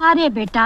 अरे बेटा,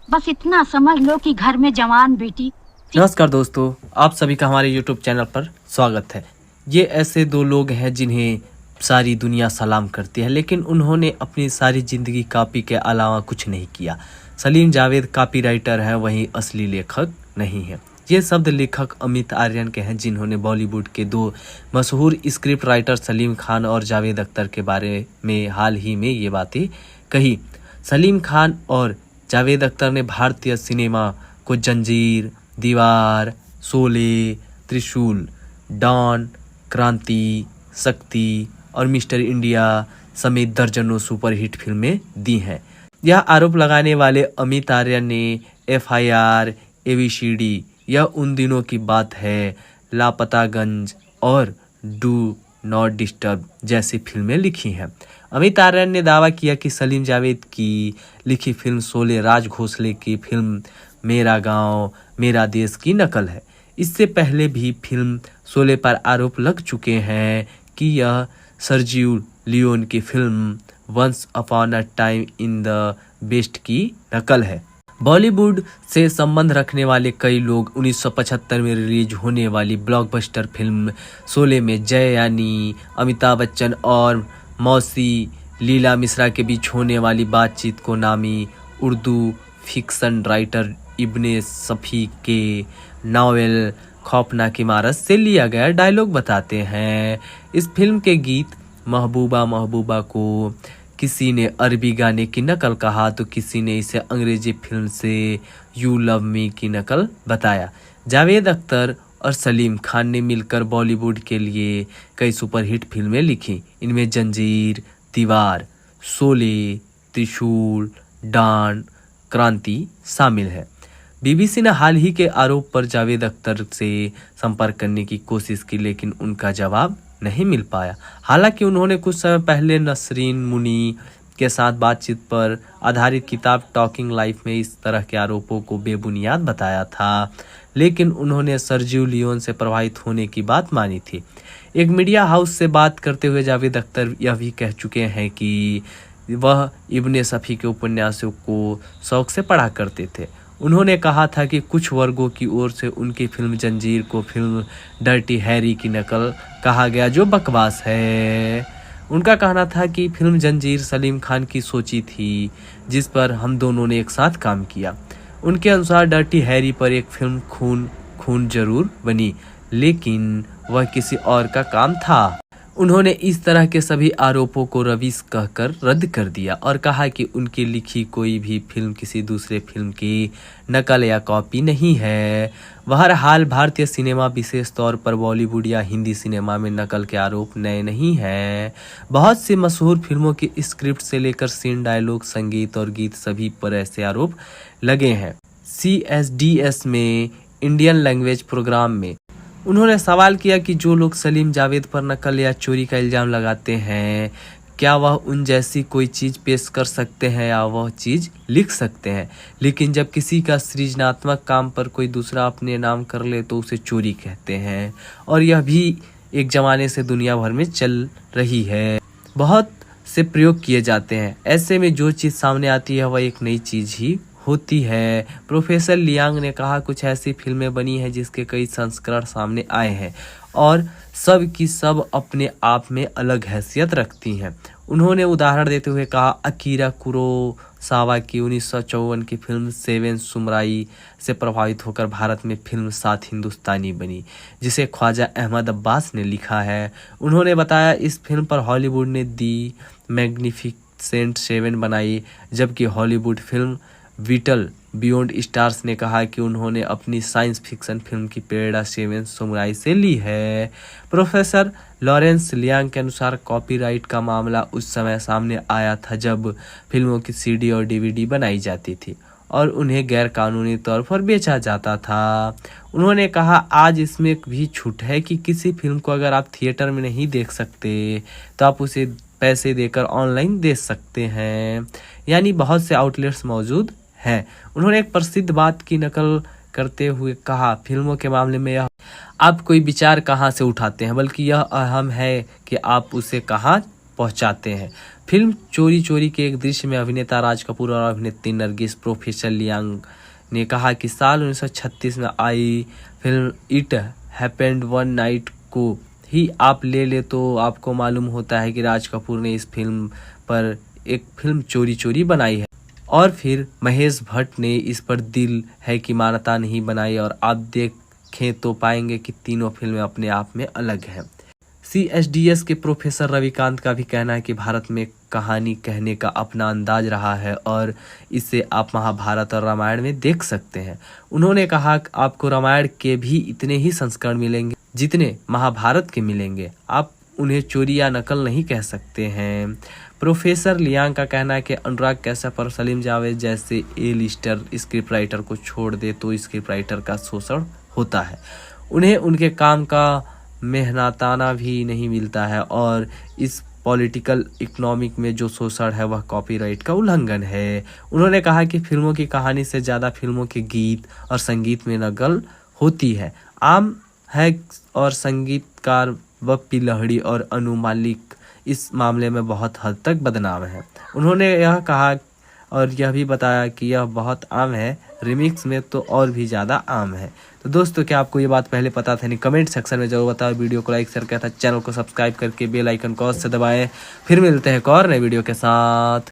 बस इतना समझ लो कि घर में जवान बेटी। नमस्कार दोस्तों, आप सभी का हमारे YouTube चैनल पर स्वागत है। ये ऐसे दो लोग हैं जिन्हें सारी दुनिया सलाम करती है, लेकिन उन्होंने अपनी सारी ज़िंदगी कॉपी के अलावा कुछ नहीं किया। सलीम जावेद कॉपीराइटर है, वहीं असली लेखक नहीं है। ये शब्द लेखक अमित आर्यन के हैं, जिन्होंने बॉलीवुड के दो मशहूर स्क्रिप्ट राइटर सलीम खान और जावेद अख्तर के बारे में हाल ही में ये बातें कही। सलीम खान और जावेद अख्तर ने भारतीय सिनेमा को जंजीर, दीवार, शोले, त्रिशूल, डॉन, क्रांति, शक्ति और मिस्टर इंडिया समेत दर्जनों सुपरहिट फिल्में दी हैं। यह आरोप लगाने वाले अमित आर्यन ने FIR, ABCD, यह उन दिनों की बात है, लापतागंज और डू नॉट डिस्टर्ब जैसी फिल्में लिखी हैं। अमित आर्यन ने दावा किया कि सलीम जावेद की लिखी फिल्म शोले राज घोसले की फिल्म मेरा गांव मेरा देश की नकल है। इससे पहले भी फिल्म शोले पर आरोप लग चुके हैं कि यह सर्जियो लियोन की film Once Upon a Time in the West की नकल है। बॉलीवुड से संबंध रखने वाले कई लोग 1975 में रिलीज होने वाली ब्लॉकबस्टर फिल्म शोले में जय यानी अमिताभ बच्चन और मौसी लीला मिश्रा के बीच होने वाली बातचीत को नामी उर्दू फिक्शन राइटर इब्ने सफ़ी के नावल खौफनाक इमारत से लिया गया डायलॉग बताते हैं। इस फिल्म के गीत महबूबा महबूबा को किसी ने अरबी गाने की नकल कहा तो किसी ने इसे अंग्रेजी फिल्म से यू लव मी की नकल बताया। जावेद अख्तर और सलीम खान ने मिलकर बॉलीवुड के लिए कई सुपरहिट फिल्में लिखी। इनमें जंजीर, दीवार, शोले, त्रिशूल, डॉन, क्रांति शामिल है। BBC ने हाल ही के आरोप पर जावेद अख्तर से संपर्क करने की कोशिश की, लेकिन उनका जवाब नहीं मिल पाया। हालांकि उन्होंने कुछ समय पहले नसरीन मुनी के साथ बातचीत पर आधारित किताब टॉकिंग लाइफ में इस तरह के आरोपों को बेबुनियाद बताया था, लेकिन उन्होंने सर्जियो लियोन से प्रभावित होने की बात मानी थी। एक मीडिया हाउस से बात करते हुए जावेद अख्तर यह भी कह चुके हैं कि वह इब्ने सफ़ी के उपन्यासों को शौक से पढ़ा करते थे। उन्होंने कहा था कि कुछ वर्गों की ओर से उनकी फिल्म जंजीर को फिल्म डर्टी हैरी की नकल कहा गया, जो बकवास है। उनका कहना था कि फिल्म जंजीर सलीम खान की सोची थी, जिस पर हम दोनों ने एक साथ काम किया। उनके अनुसार डर्टी हैरी पर एक फिल्म खून खून जरूर बनी, लेकिन वह किसी और का काम था। उन्होंने इस तरह के सभी आरोपों को रवीश कहकर रद्द कर दिया और कहा कि उनकी लिखी कोई भी फिल्म किसी दूसरे फिल्म की नकल या कॉपी नहीं है। बहरहाल भारतीय सिनेमा, विशेष तौर पर बॉलीवुड या हिंदी सिनेमा में नकल के आरोप नए नहीं हैं। बहुत सी मशहूर फिल्मों की स्क्रिप्ट से लेकर सीन, डायलॉग, संगीत और गीत सभी पर ऐसे आरोप लगे हैं। CSDS में इंडियन लैंग्वेज प्रोग्राम में उन्होंने सवाल किया कि जो लोग सलीम जावेद पर नकल या चोरी का इल्ज़ाम लगाते हैं, क्या वह उन जैसी कोई चीज़ पेश कर सकते हैं या वह चीज़ लिख सकते हैं। लेकिन जब किसी का सृजनात्मक काम पर कोई दूसरा अपने नाम कर ले तो उसे चोरी कहते हैं, और यह भी एक ज़माने से दुनिया भर में चल रही है। बहुत से प्रयोग किए जाते हैं, ऐसे में जो चीज़ सामने आती है वह एक नई चीज़ ही होती है। प्रोफेसर लियांग ने कहा, कुछ ऐसी फिल्में बनी हैं जिसके कई संस्करण सामने आए हैं और सब की सब अपने आप में अलग हैसियत रखती हैं। उन्होंने उदाहरण देते हुए कहा, अकीरा कुरोसावा की 1954 की फिल्म सेवन समुराई से प्रभावित होकर भारत में फिल्म 7 हिंदुस्तानी बनी, जिसे ख्वाजा अहमद अब्बास ने लिखा है। उन्होंने बताया, इस फिल्म पर हॉलीवुड ने दी मैग्निफिसेंट 7 बनाई, जबकि Hollywood film whittle beyond stars ने कहा कि उन्होंने अपनी साइंस फिक्शन फिल्म की प्रेरणा सेवन समुराई से ली है। प्रोफेसर लॉरेंस लियांग के अनुसार कॉपीराइट का मामला उस समय सामने आया था जब फिल्मों की CD और DVD बनाई जाती थी और उन्हें गैर कानूनी तौर पर बेचा जाता था। उन्होंने कहा, आज इसमें भी छूट है कि किसी फिल्म को अगर आप थिएटर में नहीं देख सकते तो आप उसे पैसे देकर ऑनलाइन देख सकते हैं, यानी बहुत से आउटलेट्स मौजूद हैं। उन्होंने एक प्रसिद्ध बात की नकल करते हुए कहा, फिल्मों के मामले में आप कोई विचार कहाँ से उठाते हैं, बल्कि यह अहम है कि आप उसे कहाँ पहुंचाते हैं। फिल्म चोरी चोरी के एक दृश्य में अभिनेता राज कपूर और अभिनेत्री नरगिस प्रोफेसर लियांग ने कहा कि साल 1936 में आई film it happened one night को ही आप ले तो आपको मालूम होता है कि राज कपूर ने इस फिल्म पर एक फिल्म चोरी चोरी बनाई है और फिर महेश भट्ट ने इस पर दिल है कि मानता नहीं बनाई, और आप देखें तो पाएंगे कि तीनों फिल्में अपने आप में अलग हैं। CSDS के प्रोफेसर रविकांत का भी कहना है कि भारत में कहानी कहने का अपना अंदाज रहा है और इसे आप महाभारत और रामायण में देख सकते हैं। उन्होंने कहा कि आपको रामायण के भी इतने ही संस्करण मिलेंगे जितने महाभारत के मिलेंगे, आप उन्हें चोरी या नकल नहीं कह सकते हैं। प्रोफेसर लियांग का कहना है कि अनुराग कश्यप और सलीम जावेद जैसे ए-लिस्टर स्क्रिप्ट राइटर को छोड़ दे तो स्क्रिप्ट राइटर का शोषण होता है, उन्हें उनके काम का मेहनताना भी नहीं मिलता है और इस पॉलिटिकल इकोनॉमिक में जो शोषण है वह कॉपीराइट का उल्लंघन है। उन्होंने कहा कि फिल्मों की कहानी से ज़्यादा फिल्मों के गीत और संगीत में नकल होती है आम है और संगीतकार बप्पी लहड़ी और अनु मालिक इस मामले में बहुत हद तक बदनाम है। उन्होंने यह कहा और यह भी बताया कि यह बहुत आम है, रिमिक्स में तो और भी ज़्यादा आम है। तो दोस्तों, क्या आपको ये बात पहले पता था? नहीं, कमेंट सेक्शन में जरूर बताओ। वीडियो को लाइक शेयर किया था, चैनल को सब्सक्राइब करके बेल आइकन को से दबाएं। फिर मिलते हैं एक और नए वीडियो के साथ।